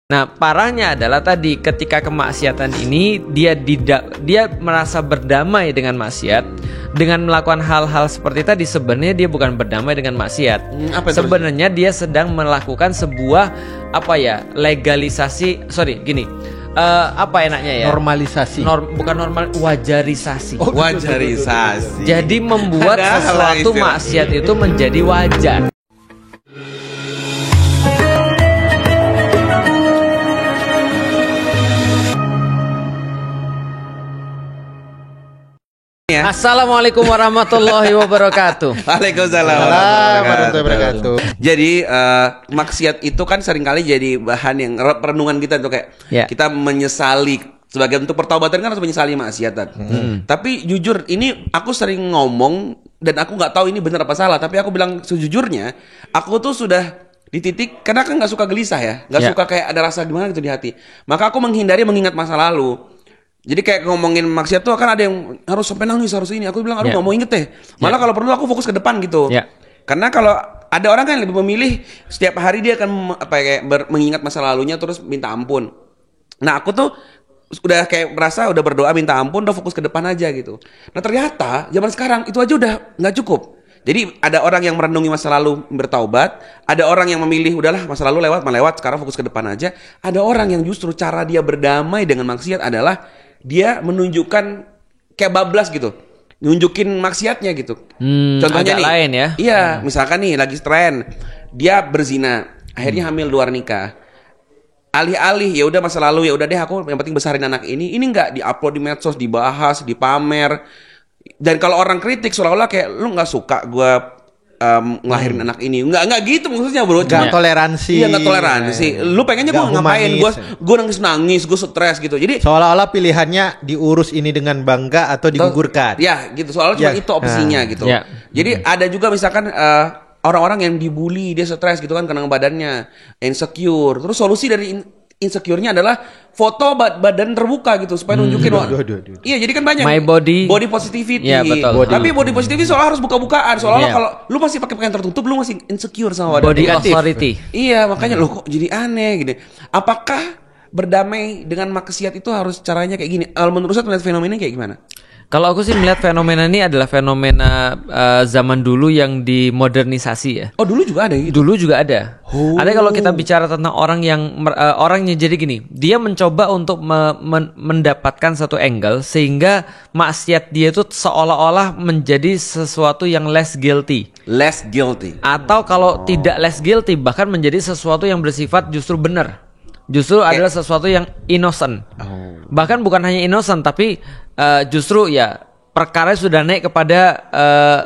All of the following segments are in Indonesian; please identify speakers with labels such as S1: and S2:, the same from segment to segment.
S1: Nah, parahnya adalah tadi ketika kemaksiatan ini dia merasa berdamai dengan maksiat dengan melakukan hal-hal seperti tadi. Sebenarnya dia bukan berdamai dengan maksiat. Sebenarnya dia sedang melakukan sebuah legalisasi. Apa enaknya ya?
S2: Normalisasi.
S1: Bukan normal, wajarisasi.
S3: Wajarisasi.
S1: Jadi membuat sesuatu maksiat itu menjadi wajar. Assalamualaikum warahmatullahi wabarakatuh.
S3: Waalaikumsalam
S2: warahmatullahi wabarakatuh.
S3: Jadi maksiat itu kan seringkali jadi bahan yang perenungan kita tuh kayak kita menyesali sebagai bentuk pertaubatan kan harus menyesali maksiatan. Tapi jujur ini aku sering ngomong dan aku nggak tahu ini benar apa salah. Tapi aku bilang sejujurnya aku tuh sudah di titik karena kan nggak suka gelisah ya, nggak suka kayak ada rasa gimana gitu di hati. Maka aku menghindari mengingat masa lalu. Jadi kayak ngomongin maksiat tuh kan ada yang harus sampai nangis harus ini. Aku bilang nggak mau inget deh. Malah kalau perlu aku fokus ke depan gitu. Karena kalau ada orang kan yang lebih memilih setiap hari dia akan mengingat masa lalunya terus minta ampun. Nah aku tuh udah kayak merasa udah berdoa minta ampun udah fokus ke depan aja gitu. Nah ternyata zaman sekarang itu aja udah nggak cukup. Jadi ada orang yang merenungi masa lalu bertaubat, ada orang yang memilih udahlah masa lalu lewat sekarang fokus ke depan aja. Ada orang yang justru cara dia berdamai dengan maksiat adalah dia menunjukkan kayak bablas gitu, nunjukin maksiatnya gitu. Contohnya nih,
S1: lain ya.
S3: Iya, misalkan nih lagi tren, dia berzina, akhirnya hamil luar nikah. Alih-alih ya udah masa lalu ya udah deh aku yang penting besarin anak ini nggak diupload di medsos, dibahas, dipamer. Dan kalau orang kritik seolah-olah kayak lu nggak suka gue ngelahirin anak ini, nggak gitu maksudnya bro.
S2: Nggak toleransi.
S3: Iya nggak toleransi. Lu pengennya gue ngapain? Gue nangis, gue stres gitu. Jadi
S2: seolah-olah pilihannya diurus ini dengan bangga atau digugurkan.
S3: Ya gitu. Soalnya cuma itu opsinya gitu. Jadi ada juga misalkan orang-orang yang dibully dia stres gitu kan karena badannya insecure. Terus solusi dari insecure-nya adalah foto badan terbuka gitu supaya nunjukin Iya, jadi kan banyak
S1: my body
S3: positivity.
S1: Ya, betul.
S3: Tapi body positivity soalnya harus buka-bukaan. Soalnya kalau lu masih pakai pakaian tertutup lu masih insecure sama badan.
S1: Body authority.
S3: Iya, makanya lu kok jadi aneh gitu. Apakah berdamai dengan maksiat itu harus caranya kayak gini? Menurut saya melihat fenomena kayak gimana?
S1: Kalau aku sih melihat fenomena ini adalah fenomena zaman dulu yang dimodernisasi ya.
S3: Oh dulu juga ada gitu?
S1: Dulu juga ada. Ada kalau kita bicara tentang orang yang orangnya jadi gini, dia mencoba untuk mendapatkan satu angle sehingga maksiat dia itu seolah-olah menjadi sesuatu yang less guilty.
S3: Less guilty.
S1: Atau kalau tidak less guilty bahkan menjadi sesuatu yang bersifat justru benar. Justru adalah sesuatu yang innocent. Bahkan bukan hanya innocent tapi justru ya perkara sudah naik kepada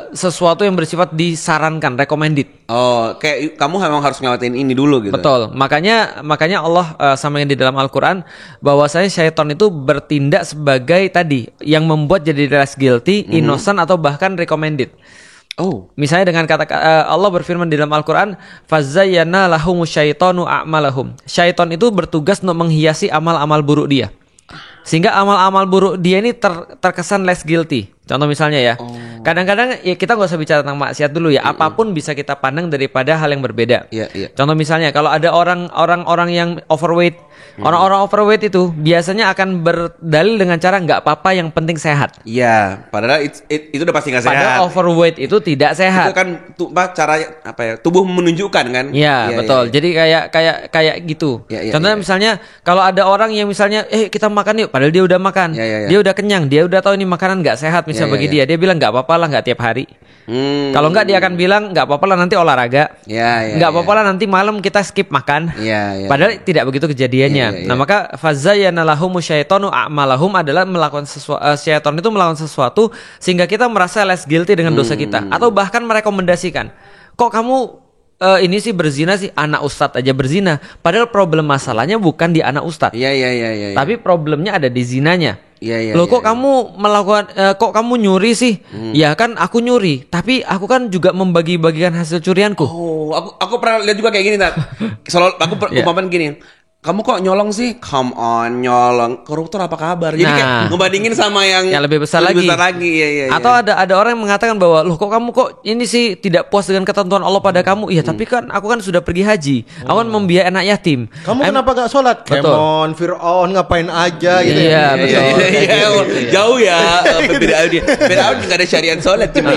S1: sesuatu yang bersifat disarankan, recommended.
S3: Oh, kayak kamu memang harus ngelewatin ini dulu gitu.
S1: Betul. Makanya Allah samakan di dalam Al-Qur'an bahwasanya syaitan itu bertindak sebagai tadi yang membuat jadi less guilty, innocent atau bahkan recommended. Misalnya dengan kata Allah berfirman di dalam Al-Qur'an, "Fazayyana lahumus syaitanu a'malahum." Syaitan itu bertugas untuk menghiasi amal-amal buruk dia. Sehingga amal-amal buruk dia ini terkesan less guilty. Contoh misalnya ya. Kadang-kadang ya kita nggak usah bicara tentang maksiat dulu ya. Apapun bisa kita pandang daripada hal yang berbeda. Contoh misalnya kalau ada orang-orang yang overweight, orang-orang overweight itu biasanya akan berdalil dengan cara nggak apa-apa yang penting sehat.
S3: Iya, padahal itu udah pasti nggak sehat.
S1: Padahal overweight itu tidak sehat.
S3: Itu kan cara tubuh menunjukkan kan?
S1: Iya, betul. Jadi kayak gitu. Contohnya misalnya kalau ada orang yang misalnya kita makan yuk, padahal dia udah makan, dia udah kenyang, dia udah tahu ini makanan nggak sehat misalnya bagi dia bilang nggak apa-apa lah nggak tiap hari. Kalau nggak dia akan bilang nggak apa-apa lah nanti olahraga, nggak apa-apa lah nanti malam kita skip makan. Padahal tidak begitu kejadiannya. Nah maka fazayyana lahumus syaitanu a'malahum adalah melakukan syaitan itu melakukan sesuatu sehingga kita merasa less guilty dengan dosa kita atau bahkan merekomendasikan kok kamu ini sih berzina sih, anak ustadz aja berzina. Padahal problem masalahnya bukan di anak ustadz. Tapi problemnya ada di zinanya. Loh kok kamu melakukan kok kamu nyuri sih? Ya kan aku nyuri, tapi aku kan juga membagi-bagikan hasil curianku.
S3: Aku pernah lihat juga kayak gini, Nat. Soal aku umpamain gini. kamu kok nyolong sih? Come on, nyolong. Koruptor apa kabar? Jadi kayak ngebandingin sama yang
S1: lebih besar lagi.
S3: Iya.
S1: Atau ada orang yang mengatakan bahwa loh kok kamu kok ini sih tidak puas dengan ketentuan Allah pada kamu. Iya, tapi kan aku kan sudah pergi haji. Aku kan membiayai anak yatim.
S2: Kamu kenapa gak sholat? Kemon, Fir'aun ngapain aja gitu.
S1: Iya, betul.
S3: Jauh ya. Fir'aun enggak ada syariat sholat cuma.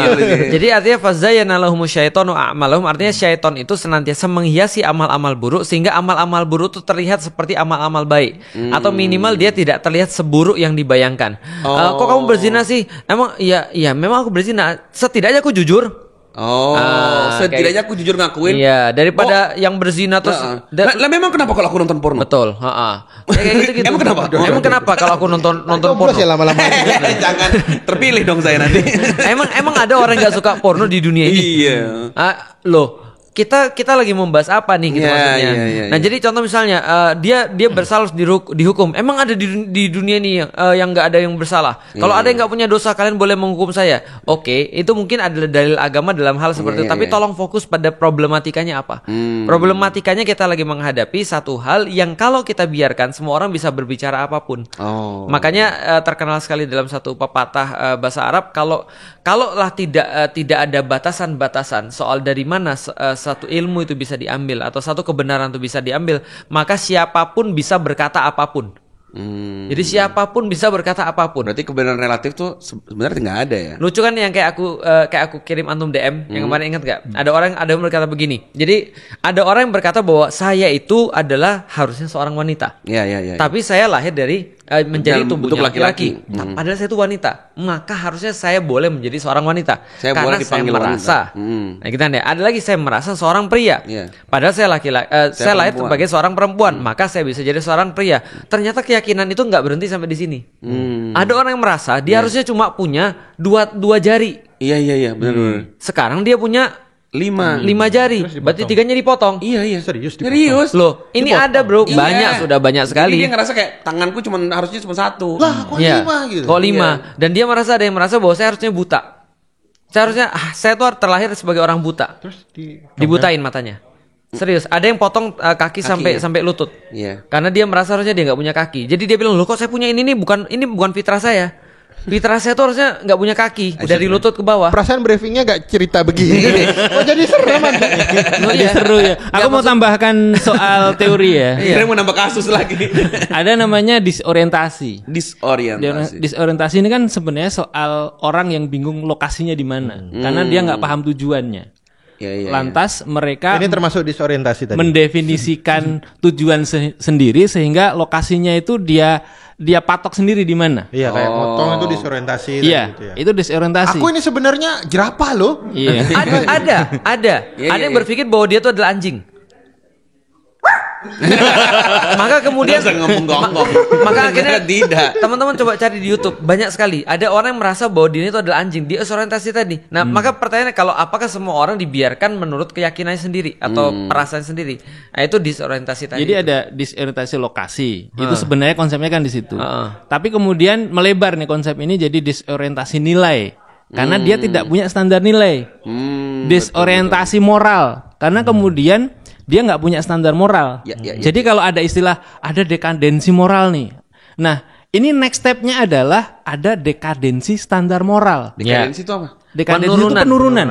S1: Jadi artinya fazayyana lahumus syaitanu a'malahum, artinya syaiton itu senantiasa menghiasi amal-amal buruk sehingga amal-amal buruk itu terlihat seperti amal-amal baik, atau minimal dia tidak terlihat seburuk yang dibayangkan. Kok kamu berzina sih? Emang ya memang aku berzina. Setidaknya aku jujur.
S3: Setidaknya aku jujur ngakuin.
S1: Iya, daripada yang berzina terus.
S3: Lah memang kenapa kalau aku nonton porno?
S1: Betul, kayak gitu. Emang kenapa kalau aku nonton porno?
S2: Ya lama-lama.
S3: Jangan terpilih dong saya nanti.
S1: emang ada orang nggak suka porno di dunia ini?
S3: Iya.
S1: Loh. Kita lagi membahas apa nih gitu maksudnya. Nah, jadi contoh misalnya dia bersalah dihukum. Emang ada di dunia ini yang nggak ada yang bersalah. Kalau ada yang nggak punya dosa, kalian boleh menghukum saya. Oke, itu mungkin adalah dalil agama dalam hal seperti itu. Tapi tolong fokus pada problematikanya apa. Problematikanya kita lagi menghadapi satu hal yang kalau kita biarkan semua orang bisa berbicara apapun. Makanya terkenal sekali dalam satu pepatah bahasa Arab, kalau lah tidak ada batasan-batasan soal dari mana satu ilmu itu bisa diambil atau satu kebenaran itu bisa diambil, maka siapapun bisa berkata apapun. Jadi siapapun bisa berkata apapun.
S3: Berarti kebenaran relatif tuh sebenarnya nggak ada ya?
S1: Lucu kan yang kayak aku kirim antum DM yang kemarin, ingat nggak? Ada yang berkata begini. Jadi ada orang yang berkata bahwa saya itu adalah harusnya seorang wanita.
S3: Iya.
S1: Tapi saya lahir dari menjadi tubuhnya laki-laki.
S3: Padahal
S1: saya itu wanita. Maka harusnya saya boleh menjadi seorang wanita. Karena saya merasa. Nah, kita ada lagi saya merasa seorang pria. Padahal saya laki-laki. Saya lahir sebagai seorang perempuan. Maka saya bisa jadi seorang pria. Ternyata keyakinan itu nggak berhenti sampai di sini. Ada orang yang merasa dia harusnya cuma punya dua jari.
S3: Iya, benar.
S1: Sekarang dia punya 5 jari, berarti 3-nya dipotong.
S3: Iya.
S2: Serius.
S1: Loh, ini dipotong. Ada bro, sudah banyak sekali.
S3: Jadi dia ngerasa kayak tanganku harusnya cuma 1.
S2: Lah, kok 5 gitu?
S1: Kok 5? Dan dia ada yang merasa bahwa saya harusnya buta. Saya tuh terlahir sebagai orang buta. Terus dibutain matanya. Serius, ada yang potong kaki sampai lutut. Karena dia merasa harusnya dia nggak punya kaki. Jadi dia bilang, loh kok saya punya ini bukan fitrah saya. Fitrah saya tuh harusnya nggak punya kaki dari lutut ke bawah.
S2: Perasaan briefingnya gak cerita begini. Oh jadi serem.
S4: Jadi seru ya. Aku mau tambahkan soal teori ya.
S3: Kira mau nambah kasus lagi.
S4: Ada namanya disorientasi.
S3: Disorientasi
S4: ini kan sebenarnya soal orang yang bingung lokasinya di mana, karena dia nggak paham tujuannya. Lantas mereka
S2: ini termasuk disorientasi tadi.
S4: Mendefinisikan tujuan sendiri sehingga lokasinya itu dia patok sendiri di mana.
S2: Iya, kayak motong itu disorientasi.
S4: Iya,
S2: gitu ya.
S4: itu disorientasi.
S2: Aku ini sebenarnya jerapah loh.
S4: Iya.
S1: ada yang berpikir bahwa dia itu adalah anjing. Maka kemudian maka akhirnya tidak. Teman-teman coba cari di YouTube, banyak sekali ada orang yang merasa bahwa dia itu adalah anjing, dia disorientasi tadi. Nah, maka pertanyaannya, kalau apakah semua orang dibiarkan menurut keyakinannya sendiri atau perasaan sendiri? Nah, itu disorientasi tadi.
S4: Jadi ada disorientasi lokasi. Itu sebenarnya konsepnya kan di situ. Tapi kemudian melebar nih konsep ini jadi disorientasi nilai. Karena dia tidak punya standar nilai. Disorientasi moral. Karena kemudian dia nggak punya standar moral. Jadi kalau ada istilah ada dekadensi moral nih. Nah, ini next stepnya adalah ada dekadensi standar moral.
S3: Dekadensi itu apa?
S4: Dekadensi itu penurunan.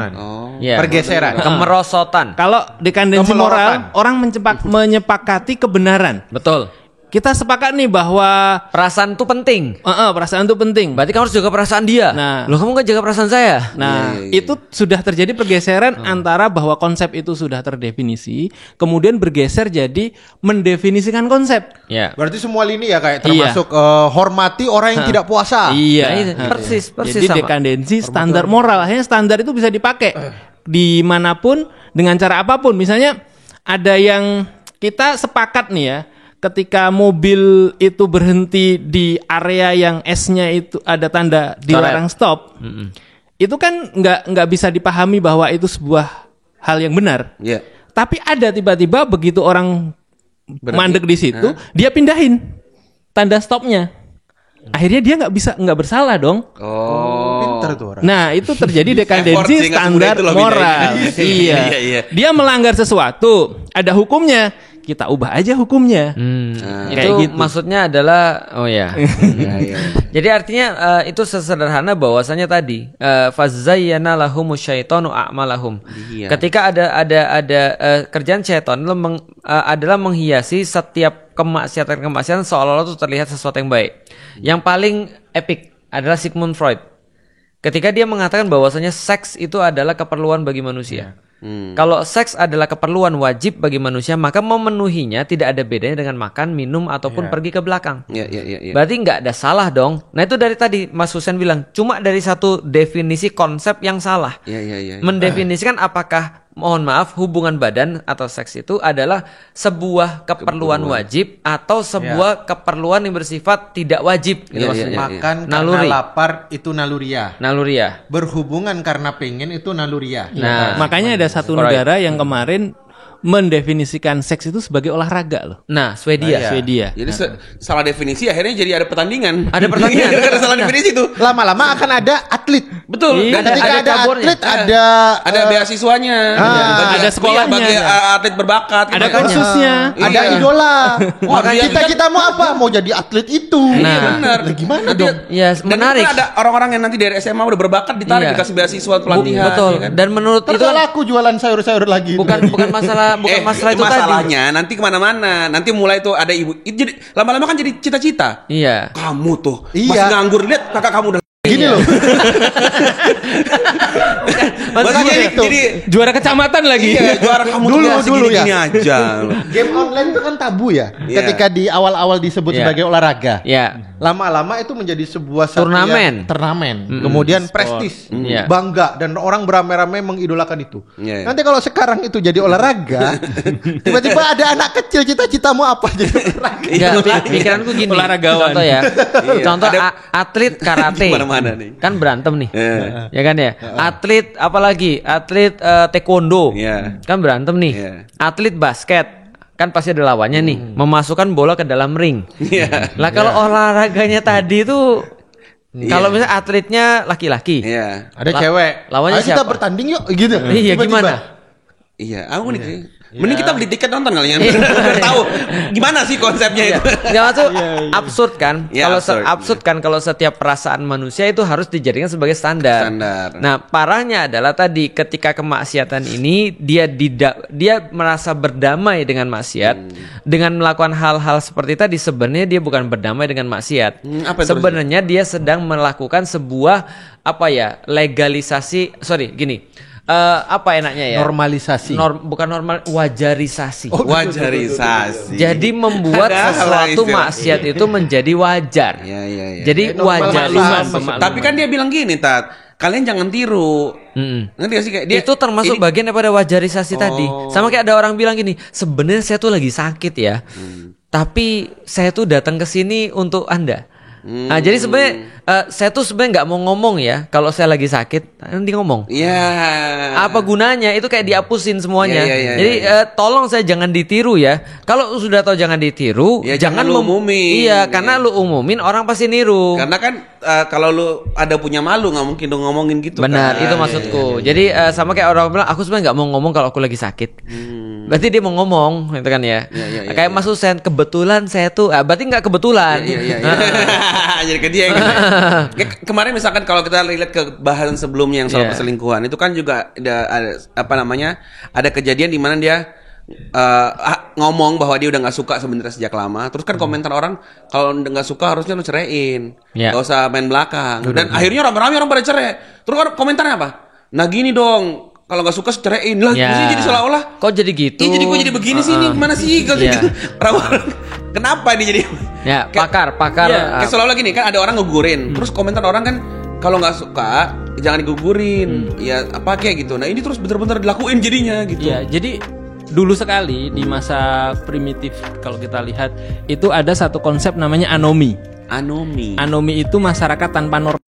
S2: Pergeseran,
S1: kemerosotan.
S4: Kalau dekadensi moral, orang menyepakati kebenaran.
S1: Betul.
S4: Kita sepakat nih bahwa
S1: perasaan itu penting.
S4: Perasaan itu penting.
S1: Berarti kamu harus jaga perasaan dia.
S4: Nah,
S1: loh kamu nggak jaga perasaan saya.
S4: Nah, itu sudah terjadi pergeseran antara bahwa konsep itu sudah terdefinisi, kemudian bergeser jadi mendefinisikan konsep.
S2: Berarti semua lini ya kayak termasuk hormati orang yang tidak puasa.
S4: Iya.
S1: Persis
S4: jadi
S1: sama.
S4: dekadensi standar moral. Akhirnya standar itu bisa dipakai dimanapun dengan cara apapun. Misalnya ada yang kita sepakat nih ya. Ketika mobil itu berhenti di area yang S-nya itu ada tanda dilarang stop, itu kan nggak bisa dipahami bahwa itu sebuah hal yang benar. Tapi ada tiba-tiba begitu orang mandek di situ, dia pindahin tanda stopnya. Akhirnya dia nggak bersalah dong.
S2: Pinter tuh orang.
S4: Nah, itu terjadi dekadensi standar moral. Iya. Dia melanggar sesuatu, ada hukumnya. kita ubah aja hukumnya.
S1: Itu gitu. Maksudnya adalah Jadi artinya itu sesederhana bahwasanya tadi fazayyana lahumus syaitanu a'malahum. Ketika ada kerjaan syaitan adalah menghiasi setiap kemaksiatan seolah-olah itu terlihat sesuatu yang baik. Yang paling epik adalah Sigmund Freud. Ketika dia mengatakan bahwasanya seks itu adalah keperluan bagi manusia. Kalau seks adalah keperluan wajib bagi manusia, maka memenuhinya tidak ada bedanya dengan makan, minum, ataupun pergi ke belakang. Berarti nggak ada salah dong. Nah itu dari tadi Mas Husain bilang, cuma dari satu definisi konsep yang salah. Mendefinisikan apakah, mohon maaf, hubungan badan atau seks itu adalah sebuah keperluan wajib atau sebuah keperluan yang bersifat tidak wajib. Gitu maksudnya.
S2: Makan karena lapar itu naluria.
S1: Berhubungan
S2: karena pengen itu naluria.
S4: Nah, makanya ada satu negara yang kemarin mendefinisikan seks itu sebagai olahraga loh.
S1: Nah, Swedia.
S3: Jadi salah definisi akhirnya jadi ada pertandingan.
S1: Karena
S3: salah definisi itu.
S2: Lama-lama akan ada atlet.
S3: Betul.
S2: Dan ketika ada atlet ada
S3: beasiswanya.
S4: Ada sekolahnya.
S3: Bagi atlet berbakat.
S4: Ada kursusnya.
S2: Ada idola. Kita mau apa? Mau jadi atlet itu.
S3: Nah, benar.
S2: Gimana dong?
S1: Ya, menarik.
S3: Dan ada orang-orang yang nanti dari SMA udah berbakat ditarik dikasih beasiswa pelatihan.
S1: Betul. Dan menurut itu
S2: kan laku jualan sayur-sayur lagi.
S1: Bukan masalah itu
S3: masalahnya tadi. Nanti kemana-mana, nanti mulai tuh ada ibu, jadi lama-lama kan jadi cita-cita.
S1: Iya.
S3: Kamu tuh masih nganggur, lihat kakak kamu udah
S2: gini loh.
S3: Maksudnya jadi
S4: juara kecamatan lagi.
S3: Iya, juara kamu
S2: dulu
S3: gini aja.
S2: Game online itu kan tabu ya. Ketika di awal-awal disebut sebagai olahraga. Lama-lama itu menjadi sebuah
S1: turnamen.
S2: Kemudian prestis, bangga, dan orang beramai-ramai mengidolakan itu. Nanti kalau sekarang itu jadi olahraga, tiba-tiba ada anak kecil cita-citamu apa jadi olahraga?
S1: Pikiranku gini.
S4: Olahragawan.
S1: Contoh ya. Contoh atlet karate.
S3: Nih.
S1: Kan berantem nih. Ya kan ya. Atlet apalagi? Atlet taekwondo. Kan berantem nih. Atlet basket kan pasti ada lawannya nih, memasukkan bola ke dalam ring. Lah kalau olahraganya tadi itu kalau misalnya atletnya laki-laki,
S2: ada cewek,
S1: lawannya siapa?
S2: Kita bertanding yuk gitu.
S1: Iya, gimana?
S3: Iya, aku nih. Mending kita beli tiket nonton kali ya. Tahu gimana sih konsepnya itu.
S1: Ya itu absurd kan? Kalau absurd kan kalau setiap perasaan manusia itu harus dijadikan sebagai standar. Nah, parahnya adalah tadi ketika kemaksiatan ini dia merasa berdamai dengan maksiat dengan melakukan hal-hal seperti tadi, sebenarnya dia bukan berdamai dengan maksiat. Sebenarnya dia sedang melakukan sebuah legalisasi, apa enaknya ya?
S2: Normalisasi.
S1: Bukan normal, wajarisasi.
S3: Wajarisasi.
S1: Jadi membuat sesuatu maksiat itu menjadi wajar. Jadi wajar.
S3: Tapi kan dia bilang gini, Tat, kalian jangan tiru. Ngerti gak sih kayak dia?
S1: Itu termasuk bagian daripada wajarisasi tadi. Sama kayak ada orang bilang gini, sebenarnya saya tuh lagi sakit ya. Tapi saya tuh datang ke sini untuk Anda. Nah, jadi sebenarnya saya tuh sebenarnya nggak mau ngomong ya kalau saya lagi sakit, nanti ngomong. Apa gunanya? Itu kayak dihapusin semuanya. Jadi tolong saya jangan ditiru ya. Kalau sudah tahu jangan ditiru, jangan
S3: lu umumin.
S1: Karena lu umumin orang pasti niru.
S3: Karena kan kalau lu ada punya malu nggak mungkin lu ngomongin gitu.
S1: Benar, itu maksudku. Jadi sama kayak orang bilang, aku sebenarnya nggak mau ngomong kalau aku lagi sakit. Berarti dia mau ngomong, gitu kan ya. Kayak Mas Husain, kebetulan saya tuh, berarti nggak kebetulan.
S3: Jadi ke dia gitu. Kemarin misalkan kalau kita relate ke bahasan sebelumnya yang soal perselingkuhan, itu kan juga ada kejadian di mana dia ngomong bahwa dia udah nggak suka sebenarnya sejak lama. Terus kan komentar orang, kalau nggak suka harusnya lu ceraiin, nggak usah main belakang. Dan akhirnya rame-rame orang pada cerai. Terus komentarnya apa? Nah gini dong, kalau nggak suka ceraiin lah. Jadi seolah-olah
S1: kok jadi gitu?
S3: Jadi kok jadi begini sih? Ini gimana sih? Kalau gitu, kenapa ini jadi?
S1: Ya, pakar.
S3: Kayak seolah-olah gini kan ada orang ngegugurin. Terus komentar orang kan, kalau nggak suka jangan digugurin. Ya apa kayak gitu. Nah ini terus bener-bener dilakuin jadinya gitu.
S4: Ya, jadi dulu sekali di masa primitif kalau kita lihat itu ada satu konsep namanya anomi. Anomi itu masyarakat tanpa norma.